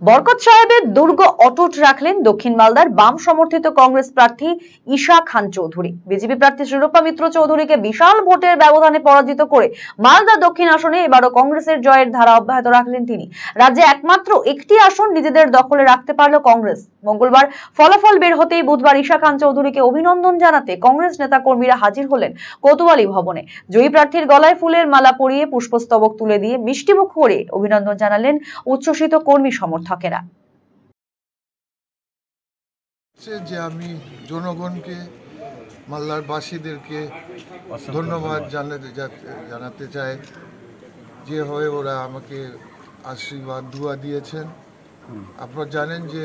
বরকত সাহেবের দুর্গ অটুট রাখলেন দক্ষিণ মালদার বাম সমর্থিত কংগ্রেস প্রার্থী ঈশা খান চৌধুরী। বিজেপি প্রার্থী শ্রীরূপা মিত্র চৌধুরীকে বিশাল ভোটের ব্যবধানে পরাজিত করে মালদা দক্ষিণ আসনে এবারও কংগ্রেসের জয়ের ধারা অব্যাহত রাখলেন তিনি। রাজ্যে একমাত্র একটি আসন নিজেদের দখলে রাখতে পারল কংগ্রেস। মঙ্গলবার ফলাফল বের হতেই বুধবার ঈশা খান চৌধুরীকে অভিনন্দন জানাতে কংগ্রেস নেতা কর্মীরা হাজির হলেন কোতোয়ালি ভবনে। জয়ী প্রার্থীর গলায় ফুলের মালা পরিয়ে পুষ্পস্তবক তুলে দিয়ে মিষ্টিমুখ করে অভিনন্দন জানালেন উচ্ছ্বসিত কর্মী সমর্থকেরা। যে আমি জনগণকে, মালদার বাসীদেরকে ধন্যবাদ জানাতে চাই, যেভাবে ওরা আমাকে আশীর্বাদ দুয়া দিয়েছেন। আপনারা জানেন যে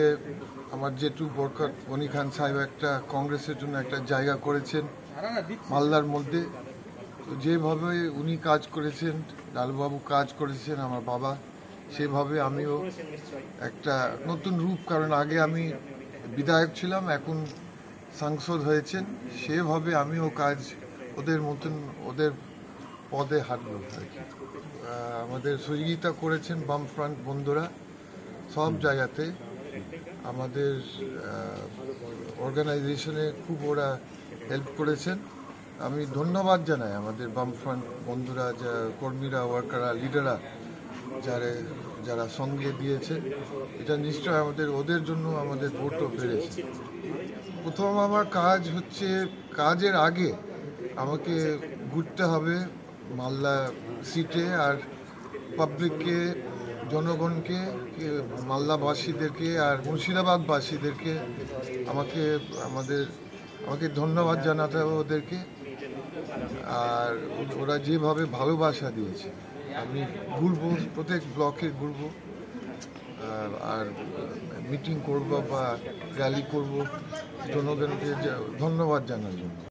আমার জেঠু বরকত গনি খান সাহেব একটা কংগ্রেসের জন্য একটা জায়গা করেছেন মালদার মধ্যে। তো যেভাবে উনি কাজ করেছেন, লালবাবু কাজ করেছেন, আমার বাবা, সেভাবে আমিও একটা নতুন রূপ, কারণ আগে আমি বিধায়ক ছিলাম, এখন সাংসদ হয়েছেন, সেভাবে আমিও কাজ ওদের মতন ওদের পদে হাঁটব আর কি। আমাদের সহযোগিতা করেছেন বামফ্রন্ট বন্ধুরা সব জায়গাতে, আমাদের অর্গানাইজেশনে খুব ওরা হেল্প করেছেন। আমি ধন্যবাদ জানাই আমাদের বামফ্রন্ট বন্ধুরা, কর্মীরা, ওয়ার্কাররা, লিডাররা যারা সঙ্গে দিয়েছে। এটা নিশ্চয় ওদের জন্য আমাদের ভোটও বেড়েছে। প্রথম আমার কাজ হচ্ছে, কাজের আগে আমাকে ঘুরতে হবে মালদা সিটে, আর পাবলিককে, জনগণকে, মালদাবাসীদেরকে আর মুর্শিদাবাদবাসীদেরকে আমাকে ধন্যবাদ জানাতে হবে ওদেরকে। আর ওরা যেভাবে ভালোবাসা দিয়েছে, আমি ঘুরবো, প্রত্যেক ব্লকে ঘুরবো আর মিটিং করব বা র্যালি করব জনগণকে ধন্যবাদ জানার জন্য।